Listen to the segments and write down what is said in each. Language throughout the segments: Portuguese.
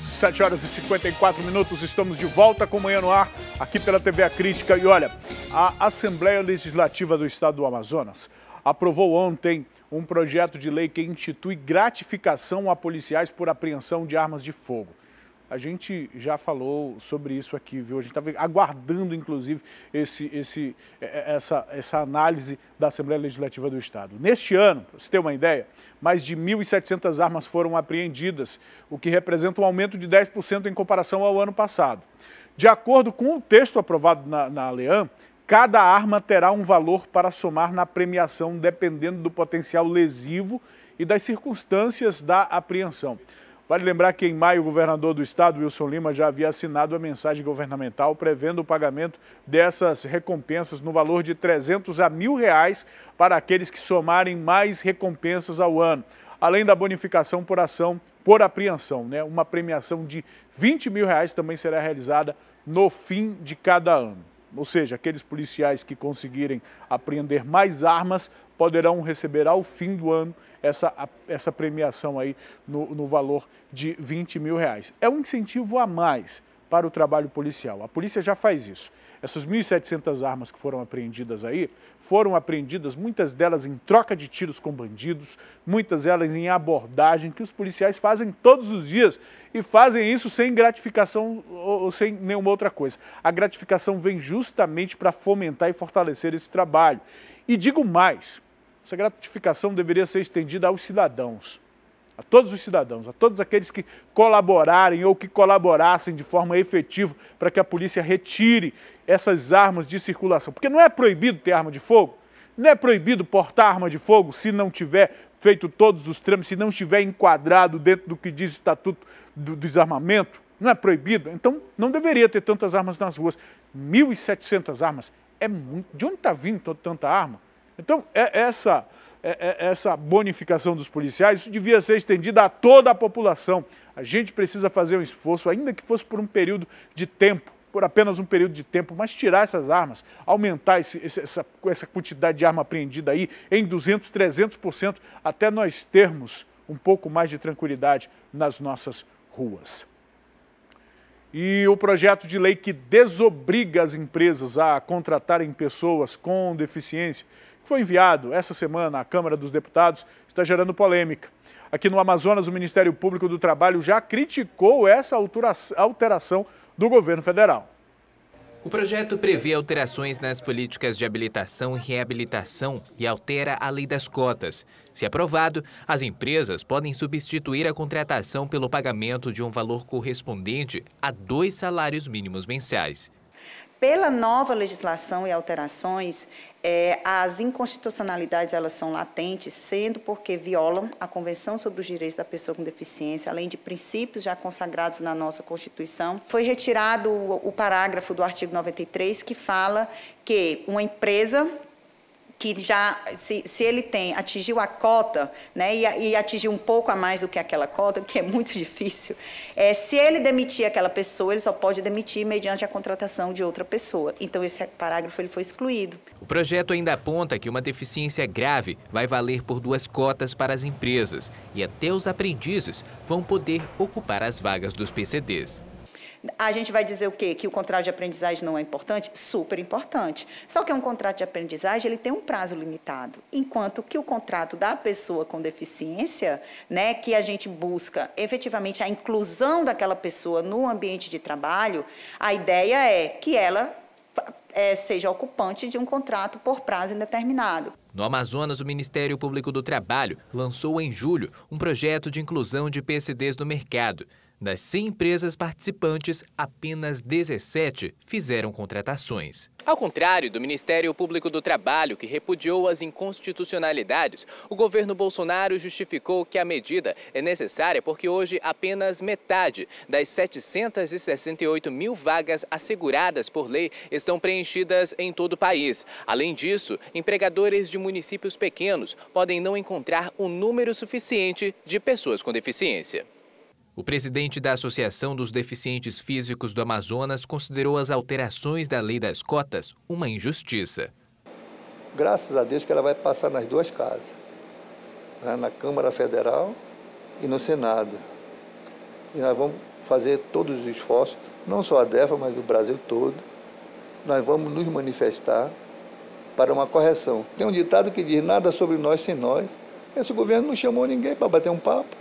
7 horas e 54 minutos, estamos de volta com Manhã no Ar, aqui pela TV A Crítica. E olha, a Assembleia Legislativa do Estado do Amazonas aprovou ontem um projeto de lei que institui gratificação a policiais por apreensão de armas de fogo. A gente já falou sobre isso aqui, viu? A gente estava aguardando, inclusive, essa análise da Assembleia Legislativa do Estado. Neste ano, para você ter uma ideia, mais de 1.700 armas foram apreendidas, o que representa um aumento de 10% em comparação ao ano passado. De acordo com o texto aprovado na LEAN, cada arma terá um valor para somar na premiação, dependendo do potencial lesivo e das circunstâncias da apreensão. Vale lembrar que em maio o governador do estado, Wilson Lima, já havia assinado a mensagem governamental prevendo o pagamento dessas recompensas no valor de R$300 a R$1.000 para aqueles que somarem mais recompensas ao ano, além da bonificação por ação por apreensão, né? Uma premiação de R$20.000 também será realizada no fim de cada ano. Ou seja, aqueles policiais que conseguirem apreender mais armas poderão receber ao fim do ano essa premiação aí no valor de R$20.000. É um incentivo a mais para o trabalho policial. A polícia já faz isso. Essas 1.700 armas que foram apreendidas aí, foram apreendidas, muitas delas em troca de tiros com bandidos, muitas delas em abordagem, que os policiais fazem todos os dias e fazem isso sem gratificação ou sem nenhuma outra coisa. A gratificação vem justamente para fomentar e fortalecer esse trabalho. E digo mais, essa gratificação deveria ser estendida aos cidadãos, a todos os cidadãos, a todos aqueles que colaborarem ou que colaborassem de forma efetiva para que a polícia retire essas armas de circulação. Porque não é proibido ter arma de fogo, não é proibido portar arma de fogo se não tiver feito todos os trâmites, se não estiver enquadrado dentro do que diz o Estatuto do Desarmamento, não é proibido. Então não deveria ter tantas armas nas ruas. 1.700 armas é muito. De onde está vindo tanta arma? Então, essa bonificação dos policiais, isso devia ser estendida a toda a população. A gente precisa fazer um esforço, ainda que fosse por um período de tempo, por apenas um período de tempo, mas tirar essas armas, aumentar essa quantidade de arma apreendida aí em 200%, 300%, até nós termos um pouco mais de tranquilidade nas nossas ruas. E o projeto de lei que desobriga as empresas a contratarem pessoas com deficiência, que foi enviado essa semana à Câmara dos Deputados, está gerando polêmica. Aqui no Amazonas, o Ministério Público do Trabalho já criticou essa alteração do governo federal. O projeto prevê alterações nas políticas de habilitação e reabilitação e altera a lei das cotas. Se aprovado, as empresas podem substituir a contratação pelo pagamento de um valor correspondente a 2 salários mínimos mensais. Pela nova legislação e alterações, as inconstitucionalidades elas são latentes, sendo porque violam a Convenção sobre os Direitos da Pessoa com Deficiência, além de princípios já consagrados na nossa Constituição. Foi retirado o parágrafo do artigo 93 que fala que uma empresa que já, se ele atingiu a cota, né, e atingiu um pouco a mais do que aquela cota, que é muito difícil, se ele demitir aquela pessoa, ele só pode demitir mediante a contratação de outra pessoa. Então, esse parágrafo ele foi excluído. O projeto ainda aponta que uma deficiência grave vai valer por 2 cotas para as empresas e até os aprendizes vão poder ocupar as vagas dos PCDs. A gente vai dizer o quê? Que o contrato de aprendizagem não é importante? Super importante. Só que um contrato de aprendizagem ele tem um prazo limitado, enquanto que o contrato da pessoa com deficiência, né, que a gente busca efetivamente a inclusão daquela pessoa no ambiente de trabalho, a ideia é que ela seja ocupante de um contrato por prazo indeterminado. No Amazonas, o Ministério Público do Trabalho lançou em julho um projeto de inclusão de PCDs no mercado. Das 100 empresas participantes, apenas 17 fizeram contratações. Ao contrário do Ministério Público do Trabalho, que repudiou as inconstitucionalidades, o governo Bolsonaro justificou que a medida é necessária porque hoje apenas metade das 768 mil vagas asseguradas por lei estão preenchidas em todo o país. Além disso, empregadores de municípios pequenos podem não encontrar um número suficiente de pessoas com deficiência. O presidente da Associação dos Deficientes Físicos do Amazonas considerou as alterações da lei das cotas uma injustiça. Graças a Deus que ela vai passar nas 2 casas, né, na Câmara Federal e no Senado. E nós vamos fazer todos os esforços, não só a DEFA, mas o Brasil todo. Nós vamos nos manifestar para uma correção. Tem um ditado que diz, nada sobre nós sem nós. Esse governo não chamou ninguém para bater um papo.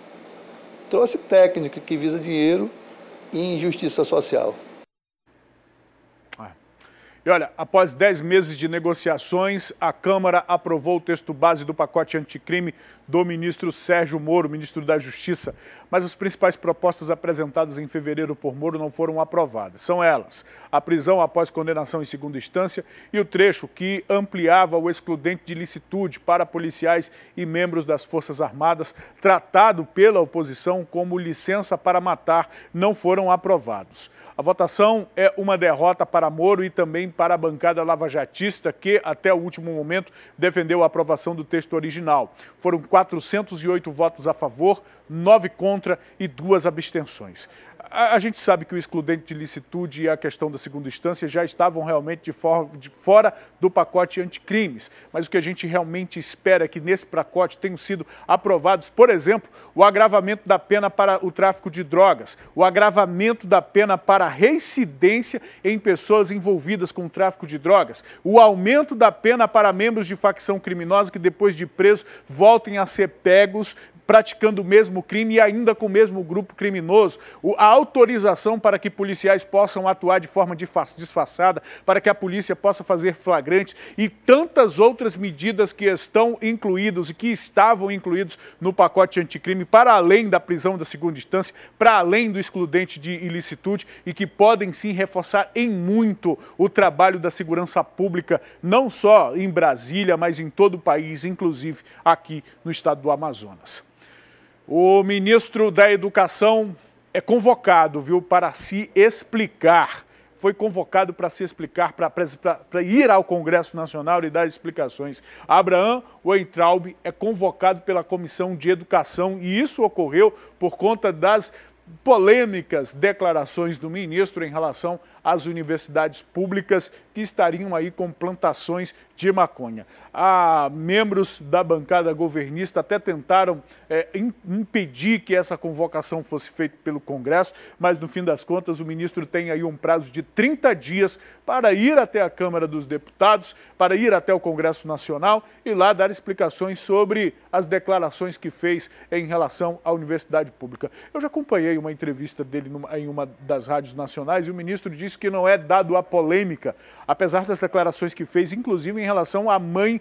Trouxe técnico que visa dinheiro e injustiça social. E olha, após 10 meses de negociações, a Câmara aprovou o texto base do pacote anticrime do ministro Sérgio Moro, ministro da Justiça. Mas as principais propostas apresentadas em fevereiro por Moro não foram aprovadas. São elas: a prisão após condenação em segunda instância e o trecho que ampliava o excludente de licitude para policiais e membros das Forças Armadas, tratado pela oposição como licença para matar, não foram aprovados. A votação é uma derrota para Moro e também para a bancada lavajatista, que até o último momento defendeu a aprovação do texto original. Foram 408 votos a favor, 9 contra e 2 abstenções. A gente sabe que o excludente de licitude e a questão da segunda instância já estavam realmente de fora do pacote anticrimes, mas o que a gente realmente espera é que nesse pacote tenham sido aprovados, por exemplo, o agravamento da pena para o tráfico de drogas, o agravamento da pena para a reincidência em pessoas envolvidas com o tráfico de drogas, o aumento da pena para membros de facção criminosa que depois de presos voltem a ser pegos praticando o mesmo crime e ainda com o mesmo grupo criminoso, a autorização para que policiais possam atuar de forma disfarçada, para que a polícia possa fazer flagrantes e tantas outras medidas que estão incluídos e que estavam incluídos no pacote anticrime, para além da prisão da segunda instância, para além do excludente de ilicitude e que podem sim reforçar em muito o trabalho da segurança pública, não só em Brasília, mas em todo o país, inclusive aqui no estado do Amazonas. O ministro da Educação é convocado, viu, para se explicar. Foi convocado para se explicar, para ir ao Congresso Nacional e dar explicações. Abraham Weintraub é convocado pela Comissão de Educação e isso ocorreu por conta das polêmicas declarações do ministro em relação às universidades públicas que estariam aí com plantações de maconha. Membros da bancada governista até tentaram impedir que essa convocação fosse feita pelo Congresso, mas no fim das contas o ministro tem aí um prazo de 30 dias para ir até a Câmara dos Deputados, para ir até o Congresso Nacional e lá dar explicações sobre as declarações que fez em relação à universidade pública. Eu já acompanhei uma entrevista dele em uma das rádios nacionais e o ministro disse que não é dado a polêmica, apesar das declarações que fez, inclusive em relação à mãe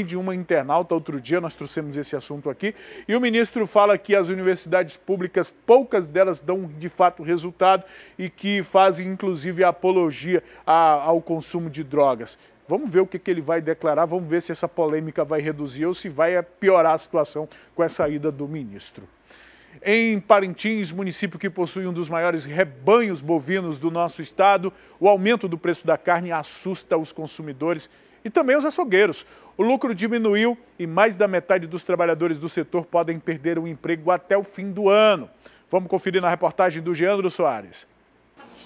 de uma internauta. Outro dia nós trouxemos esse assunto aqui e o ministro fala que as universidades públicas, poucas delas dão de fato resultado e que fazem inclusive apologia ao consumo de drogas. Vamos ver o que ele vai declarar, vamos ver se essa polêmica vai reduzir ou se vai piorar a situação com a saída do ministro. Em Parintins, município que possui um dos maiores rebanhos bovinos do nosso estado, o aumento do preço da carne assusta os consumidores e também os açougueiros. O lucro diminuiu e mais da metade dos trabalhadores do setor podem perder o emprego até o fim do ano. Vamos conferir na reportagem do Geandro Soares.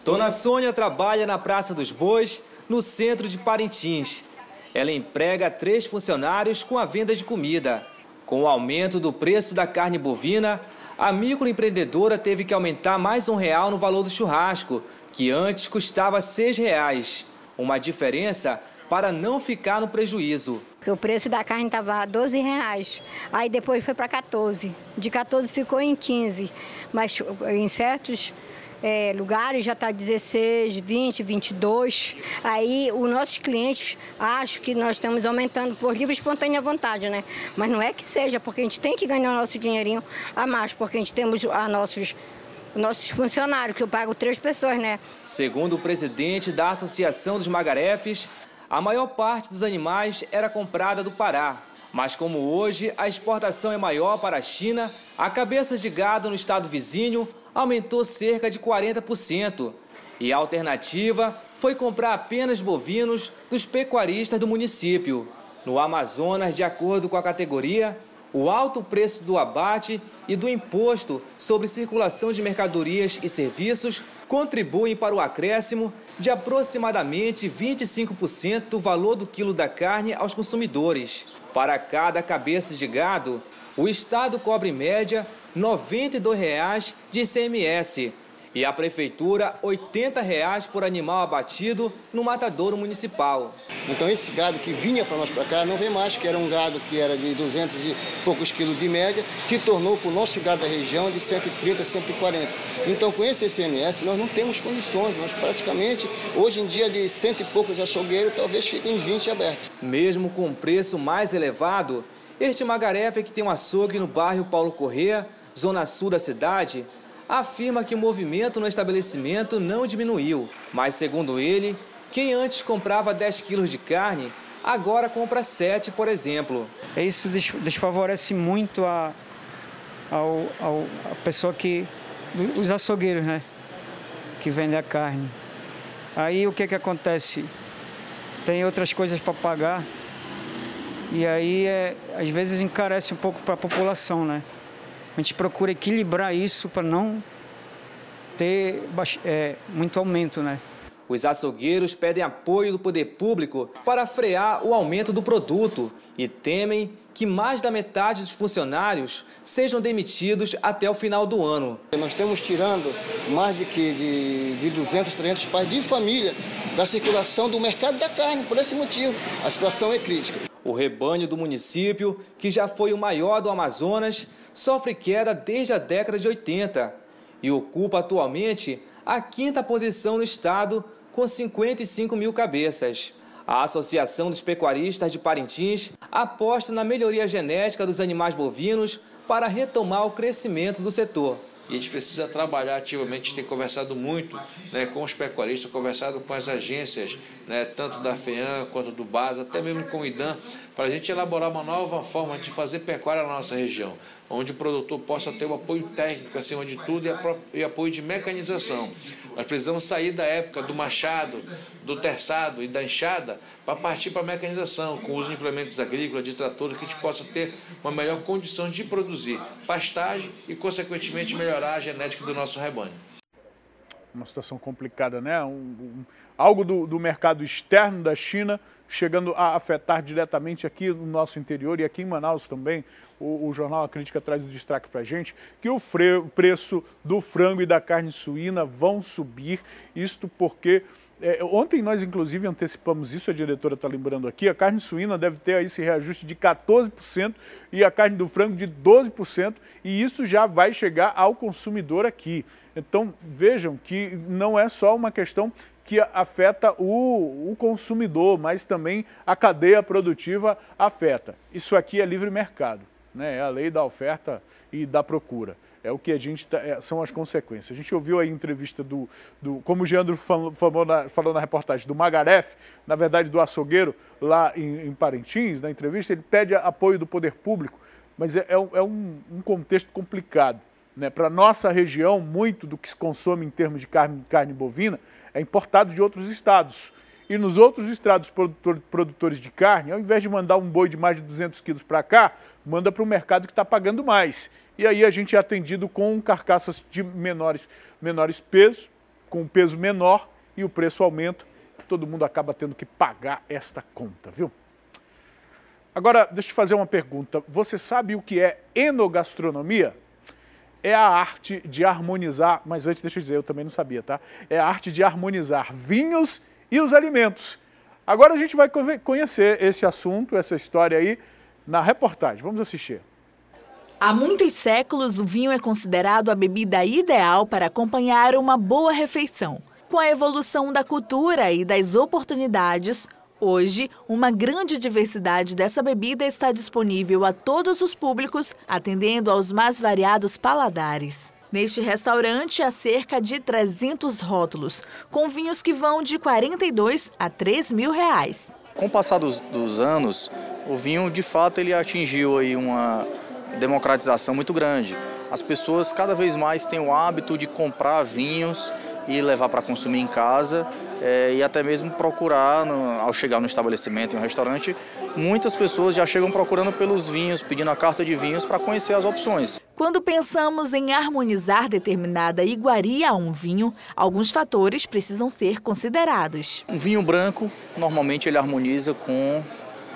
Dona Sônia trabalha na Praça dos Bois, no centro de Parintins. Ela emprega 3 funcionários com a venda de comida. Com o aumento do preço da carne bovina, a microempreendedora teve que aumentar mais R$1 no valor do churrasco, que antes custava R$6. Uma diferença para não ficar no prejuízo. O preço da carne estava R$12, aí depois foi para 14. De 14 ficou em 15, mas em certos lugares já está 16, 20, 22. Aí os nossos clientes acham que nós estamos aumentando por livre e espontânea vontade, né? Mas não é que seja, porque a gente tem que ganhar o nosso dinheirinho a mais, porque a gente temos nossos funcionários, que eu pago 3 pessoas, né? Segundo o presidente da Associação dos Magarefes, a maior parte dos animais era comprada do Pará. Mas como hoje a exportação é maior para a China, a cabeça de gado no estado vizinho aumentou cerca de 40%. E a alternativa foi comprar apenas bovinos dos pecuaristas do município. No Amazonas, de acordo com a categoria, O alto preço do abate e do imposto sobre circulação de mercadorias e serviços contribuem para o acréscimo de aproximadamente 25% do valor do quilo da carne aos consumidores. Para cada cabeça de gado, o Estado cobra em média R$ 92,00 de ICMS e a Prefeitura R$ 80,00 por animal abatido no matadouro municipal. Então esse gado que vinha para nós para cá não vem mais, que era um gado que era de 200 e poucos quilos de média, se tornou para o nosso gado da região de 130, 140. Então com esse ICMS nós não temos condições, nós praticamente, hoje em dia de 100 e poucos açougueiros, talvez fiquem uns 20 abertos. Mesmo com o preço mais elevado, este magarefe que tem um açougue no bairro Paulo Corrêa, zona sul da cidade, afirma que o movimento no estabelecimento não diminuiu, mas, segundo ele, quem antes comprava 10 quilos de carne, agora compra 7, por exemplo. Isso desfavorece muito a pessoa os açougueiros, né, que vendem a carne. Aí o que acontece? Tem outras coisas para pagar e aí às vezes encarece um pouco para a população, né? A gente procura equilibrar isso para não ter muito aumento, né? Os açougueiros pedem apoio do poder público para frear o aumento do produto e temem que mais da metade dos funcionários sejam demitidos até o final do ano. Nós estamos tirando mais de 200, 300 pais de família da circulação do mercado da carne, por esse motivo. A situação é crítica. O rebanho do município, que já foi o maior do Amazonas, sofre queda desde a década de 80 e ocupa atualmente a 5ª posição no estado, com 55 mil cabeças. A Associação dos Pecuaristas de Parintins aposta na melhoria genética dos animais bovinos para retomar o crescimento do setor. E a gente precisa trabalhar ativamente, a gente tem conversado muito, né, com os pecuaristas, conversado com as agências, né, tanto da FEAM quanto do BASA, até mesmo com o IDAM, para a gente elaborar uma nova forma de fazer pecuária na nossa região, onde o produtor possa ter um apoio técnico acima de tudo e apoio de mecanização. Nós precisamos sair da época do machado, do terçado e da enxada para partir para a mecanização, com o uso de implementos agrícolas, de tratores, que a gente possa ter uma melhor condição de produzir pastagem e, consequentemente, melhorar a genética do nosso rebanho. Uma situação complicada, né? Algo do mercado externo da China chegando a afetar diretamente aqui no nosso interior e aqui em Manaus também. O Jornal A Crítica traz o destaque para a gente que o preço do frango e da carne suína vão subir, isto porque... ontem nós, inclusive, antecipamos isso, a diretora está lembrando aqui, a carne suína deve ter aí esse reajuste de 14% e a carne do frango de 12%, e isso já vai chegar ao consumidor aqui. Então, vejam que não é só uma questão que afeta o consumidor, mas também a cadeia produtiva afeta. Isso aqui é livre mercado, né? É a lei da oferta e da procura. É o que a gente são as consequências. A gente ouviu aí a entrevista como o Geandro falou na reportagem, do magarefe, na verdade do açougueiro, lá em Parintins, na entrevista, ele pede apoio do poder público, mas é um contexto complicado, né? Para a nossa região, muito do que se consome em termos de carne bovina é importado de outros estados. E nos outros estados produtores de carne, ao invés de mandar um boi de mais de 200 quilos para cá, manda para o mercado que está pagando mais. E aí a gente é atendido com carcaças de menores pesos, com um peso menor e o preço aumenta. Todo mundo acaba tendo que pagar esta conta, viu? Agora, deixa eu te fazer uma pergunta. Você sabe o que é enogastronomia? É a arte de harmonizar, mas antes deixa eu dizer, eu também não sabia, tá? É a arte de harmonizar vinhos e os alimentos. Agora a gente vai conhecer esse assunto, essa história aí, na reportagem. Vamos assistir. Há muitos séculos, o vinho é considerado a bebida ideal para acompanhar uma boa refeição. Com a evolução da cultura e das oportunidades, hoje, uma grande diversidade dessa bebida está disponível a todos os públicos, atendendo aos mais variados paladares. Neste restaurante, há cerca de 300 rótulos, com vinhos que vão de R$ 42 a R$ 3.000. Com o passar dos anos, o vinho, de fato, ele atingiu aí uma democratização muito grande. As pessoas cada vez mais têm o hábito de comprar vinhos e levar para consumir em casa e até mesmo procurar, ao chegar no estabelecimento, em um restaurante, muitas pessoas já chegam procurando pelos vinhos, pedindo a carta de vinhos para conhecer as opções. Quando pensamos em harmonizar determinada iguaria a um vinho, alguns fatores precisam ser considerados. Um vinho branco, normalmente ele harmoniza com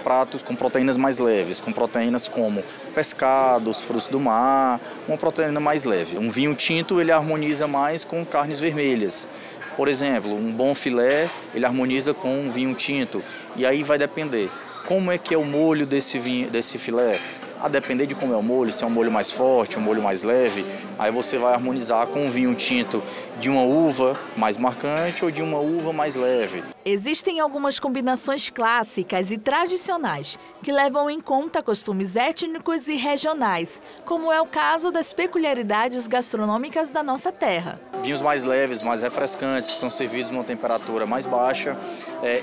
pratos com proteínas mais leves, com proteínas como pescados, frutos do mar, uma proteína mais leve. Um vinho tinto ele harmoniza mais com carnes vermelhas. Por exemplo, um bom filé ele harmoniza com um vinho tinto. E aí vai depender como é que é o molho desse filé. A depender de como é o molho, se é um molho mais forte, um molho mais leve, aí você vai harmonizar com um vinho tinto de uma uva mais marcante ou de uma uva mais leve. Existem algumas combinações clássicas e tradicionais que levam em conta costumes étnicos e regionais, como é o caso das peculiaridades gastronômicas da nossa terra. Vinhos mais leves, mais refrescantes, que são servidos numa temperatura mais baixa,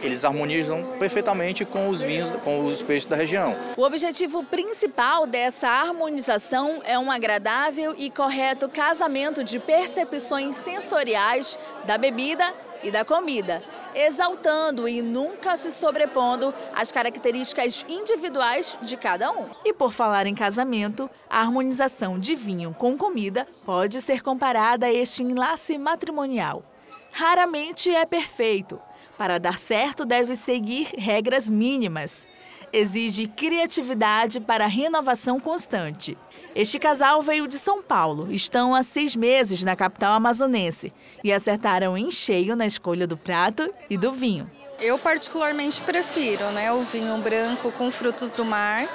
eles harmonizam perfeitamente com os vinhos, com os peixes da região. O objetivo principal dessa harmonização é um agradável e correto casamento de percepções sensoriais da bebida e da comida, exaltando e nunca se sobrepondo às características individuais de cada um. E por falar em casamento, a harmonização de vinho com comida pode ser comparada a este enlace matrimonial. Raramente é perfeito. Para dar certo, deve seguir regras mínimas. Exige criatividade para renovação constante. Este casal veio de São Paulo, estão há 6 meses na capital amazonense e acertaram em cheio na escolha do prato e do vinho. Eu particularmente prefiro, o vinho branco com frutos do mar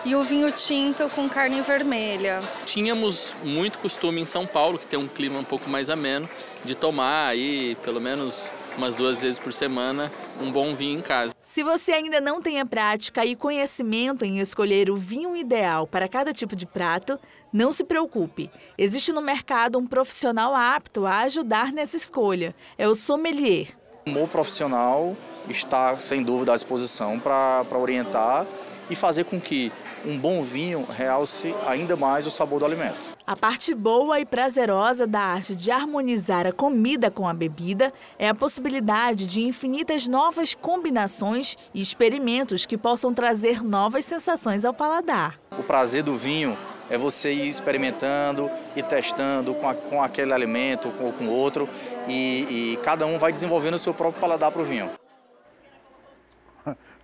e o vinho tinto com carne vermelha. Tínhamos muito costume em São Paulo, que tem um clima um pouco mais ameno, de tomar aí pelo menos umas 2 vezes por semana um bom vinho em casa. Se você ainda não tem a prática e conhecimento em escolher o vinho ideal para cada tipo de prato, não se preocupe. Existe no mercado um profissional apto a ajudar nessa escolha. É o sommelier. Um bom profissional está, sem dúvida, à disposição para orientar e fazer com que um bom vinho realce ainda mais o sabor do alimento. A parte boa e prazerosa da arte de harmonizar a comida com a bebida é a possibilidade de infinitas novas combinações e experimentos que possam trazer novas sensações ao paladar. O prazer do vinho é você ir experimentando e testando com aquele alimento ou com outro e cada um vai desenvolvendo o seu próprio paladar para o vinho.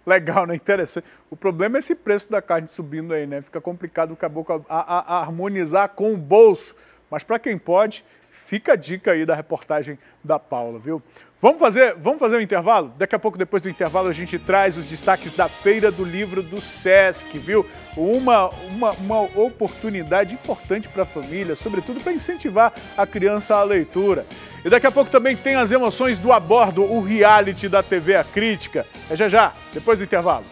Legal, né? Interessante. O problema é esse preço da carne subindo aí, né? Fica complicado o caboclo a harmonizar com o bolso. Mas para quem pode, fica a dica aí da reportagem da Paula, viu? Vamos fazer um intervalo? Daqui a pouco, depois do intervalo, a gente traz os destaques da Feira do Livro do Sesc, viu? Uma oportunidade importante para a família, sobretudo para incentivar a criança à leitura. E daqui a pouco também tem as emoções do A Bordo, o reality da TV A Crítica. É já, depois do intervalo.